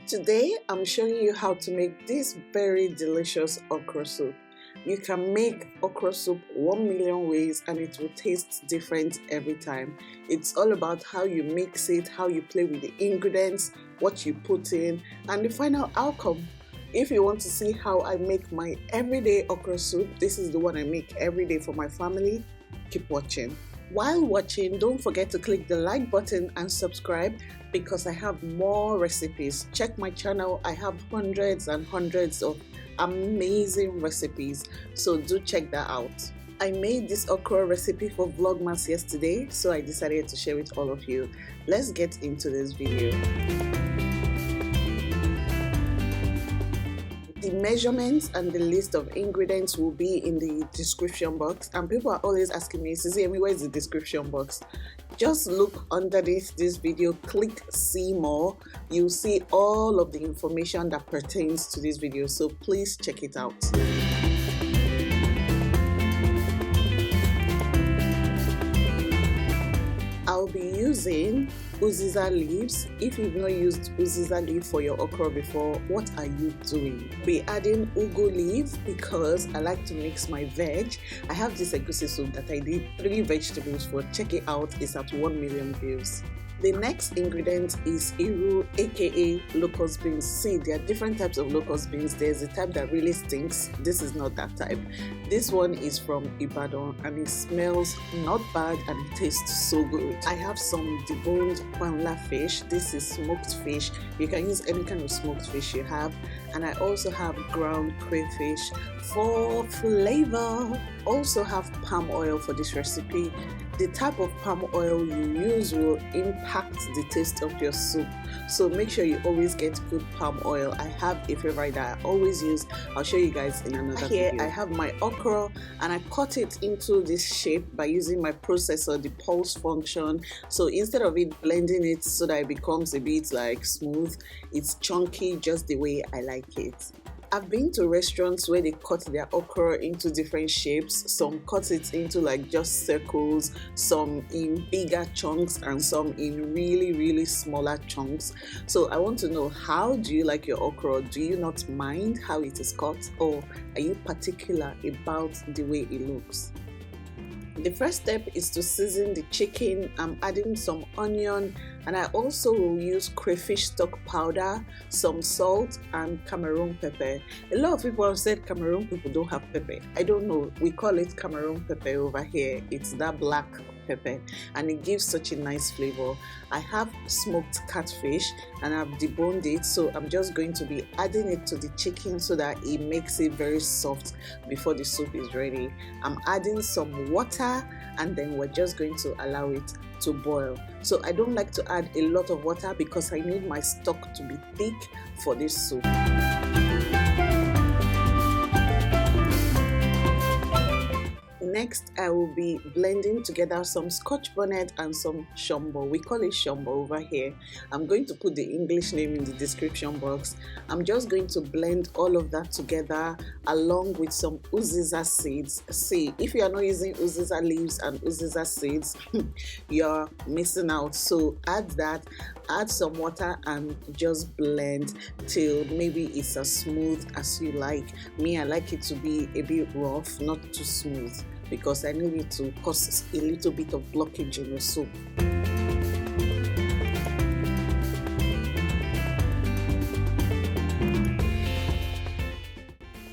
Today I'm showing you how to make this very delicious okra soup. You can make okra soup 1,000,000 ways and it will taste different every time. It's all about how you mix it, how you play with the ingredients, what you put in, and the final outcome. If you want to see how I make my everyday okra soup, this is the one I make every day for my family, keep watching. While watching, don't forget to click the like button and subscribe because I have more recipes. Check my channel, I have hundreds and hundreds of amazing recipes, so do check that out. I made this okra recipe for Vlogmas yesterday, so I decided to share with all of you. Let's get into this video. The measurements and the list of ingredients will be in the description box, and people are always asking me, Sisi, where is the description box? Just look underneath this video, click see more. You'll see all of the information that pertains to this video, so please check it out. I'll be using Uziza Leaves. If you've not used Uziza Leaf for your okra before, what are you doing? Be adding ugu leaf because I like to mix my veg. I have this egusi soup that I did 3 vegetables for. Check it out, it's at 1,000,000 views. The next ingredient is iru, aka locust beans. See, there are different types of locust beans. There's a type that really stinks. This is not that type. This one is from Ibadan and it smells not bad and it tastes so good. I have some deboned panla fish. This is smoked fish. You can use any kind of smoked fish you have. And I also have ground crayfish for flavor. Also have palm oil for this recipe. The type of palm oil you use will impact the taste of your soup, so make sure you always get good palm oil. I have a favorite that I always use. I'll show you guys in another video. Here I have my okra and I cut it into this shape by using my processor, the pulse function. So instead of it blending it so that it becomes a bit like smooth, it's chunky just the way I like it. I've been to restaurants where they cut their okra into different shapes. Some cut it into like just circles, some in bigger chunks, and some in really smaller chunks. So I want to know, how do you like your okra? Do you not mind how it is cut, or are you particular about the way it looks? The first step is to season the chicken. I'm adding some onion and I also will use crayfish stock powder, some salt and Cameroon pepper. A lot of people have said Cameroon people don't have pepper. I don't know, we call it Cameroon pepper over here. It's that black pepper and it gives such a nice flavor. I have smoked catfish and I've deboned it, so I'm just going to be adding it to the chicken so that it makes it very soft before the soup is ready. I'm adding some water and then we're just going to allow it to boil. So I don't like to add a lot of water because I need my stock to be thick for this soup. Next, I will be blending together some Scotch Bonnet and some Shombo. We call it Shombo over here. I'm going to put the English name in the description box. I'm just going to blend all of that together along with some Uziza Seeds. See, if you are not using Uziza Leaves and Uziza Seeds, you're missing out. So add that, add some water and just blend till maybe it's as smooth as you like. Me, I like it to be a bit rough, not too smooth, because I need it to cause a little bit of blockage in the soup.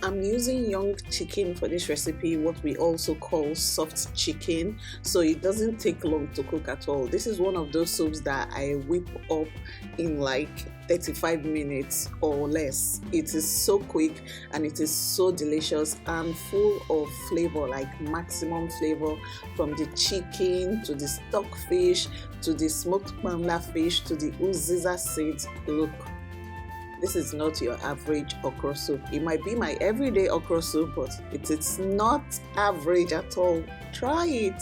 I'm using young chicken for this recipe, what we also call soft chicken, so it doesn't take long to cook at all. This is one of those soups that I whip up in like 35 minutes or less. It is so quick and it is so delicious and full of flavor, like maximum flavor, from the chicken to the stock fish to the smoked panla fish to the Uziza Seeds. Look, this is not your average okra soup. It might be my everyday okra soup, but it is not average at all. Try it.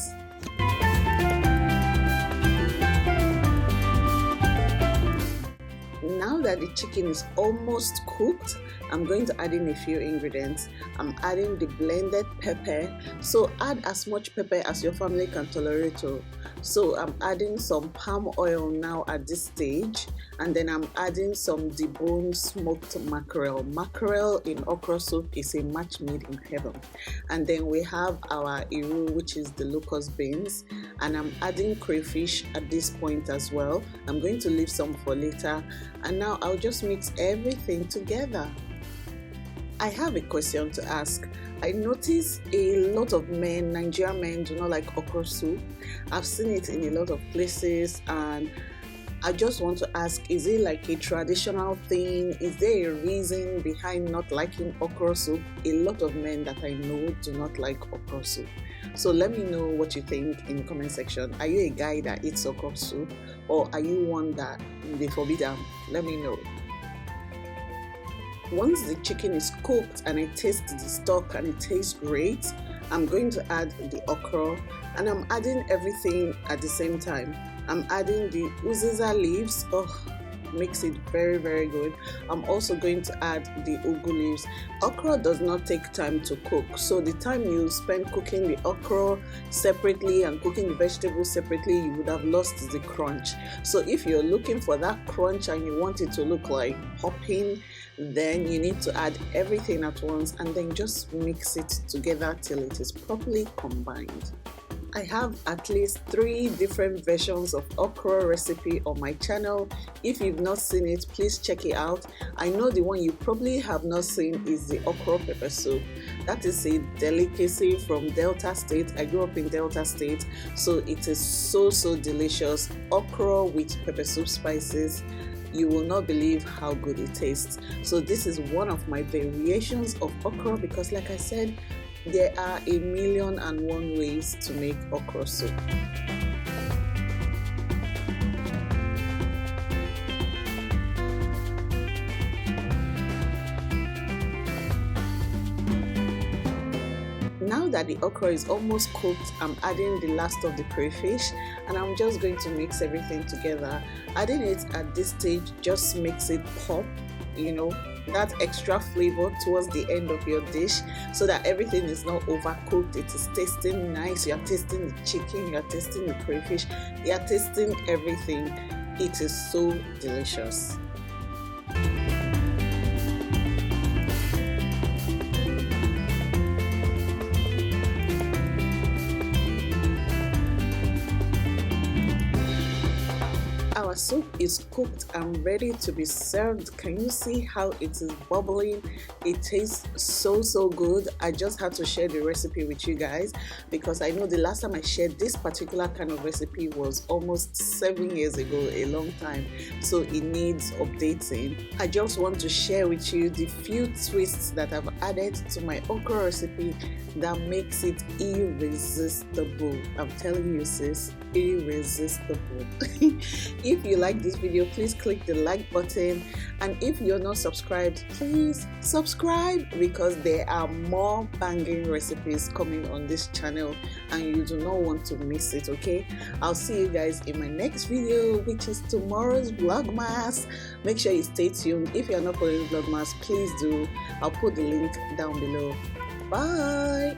Now Now that the chicken is almost cooked, I'm going to add in a few ingredients. I'm adding the blended pepper, so add as much pepper as your family can tolerate. So I'm adding some palm oil now at this stage, and then I'm adding some deboned smoked mackerel. Mackerel in okra soup is a match made in heaven. And then we have our iru, which is the locust beans, and I'm adding crayfish at this point as well. I'm going to leave some for later, and now I'll just mix everything together. I have a question to ask. I notice a lot of men, Nigerian men, do not like okra soup. I've seen it in a lot of places, and I just want to ask, is it like a traditional thing? Is there a reason behind not liking okra soup? A lot of men that I know do not like okra soup. So let me know what you think in the comment section. Are you a guy that eats okra soup, or are you one that they forbid them? Let me know. Once the chicken is cooked and I taste the stock and it tastes great, I'm going to add the okra, and I'm adding everything at the same time. I'm adding the Uziza leaves. Makes it very, very good. I'm also going to add the ugu leaves. Okra does not take time to cook, so the time you spend cooking the okra separately and cooking the vegetables separately, you would have lost the crunch. So if you're looking for that crunch and you want it to look like popping, then you need to add everything at once and then just mix it together till it is properly combined. I have at least 3 different versions of okra recipe on my channel. If you've not seen it, please check it out. I know the one you probably have not seen is the okra pepper soup. That is a delicacy from Delta State. I grew up in Delta State, so it is so delicious. Okra with pepper soup spices. You will not believe how good it tastes. So this is one of my variations of okra, because like I said, there are 1,000,001 ways to make okra soup. Now that the okra is almost cooked, I'm adding the last of the crayfish, and I'm just going to mix everything together. Adding it at this stage just makes it pop, you know, that extra flavor towards the end of your dish, so that everything is not overcooked. It is tasting nice. You are tasting the chicken, you are tasting the crayfish, you are tasting everything. It is so delicious. Our soup is cooked and ready to be served. Can you see how it is bubbling? It tastes so good. I just had to share the recipe with you guys, because I know the last time I shared this particular kind of recipe was almost 7 years ago, a long time, so it needs updating. I just want to share with you the few twists that I've added to my okra recipe that makes it irresistible. I'm telling you, sis, irresistible. If you like this video, please click the like button, and if you're not subscribed, please subscribe, because there are more banging recipes coming on this channel and you do not want to miss it. Okay, I'll see you guys in my next video, which is tomorrow's Vlogmas. Make sure you stay tuned. If you're not following Vlogmas, please do. I'll put the link down below. Bye.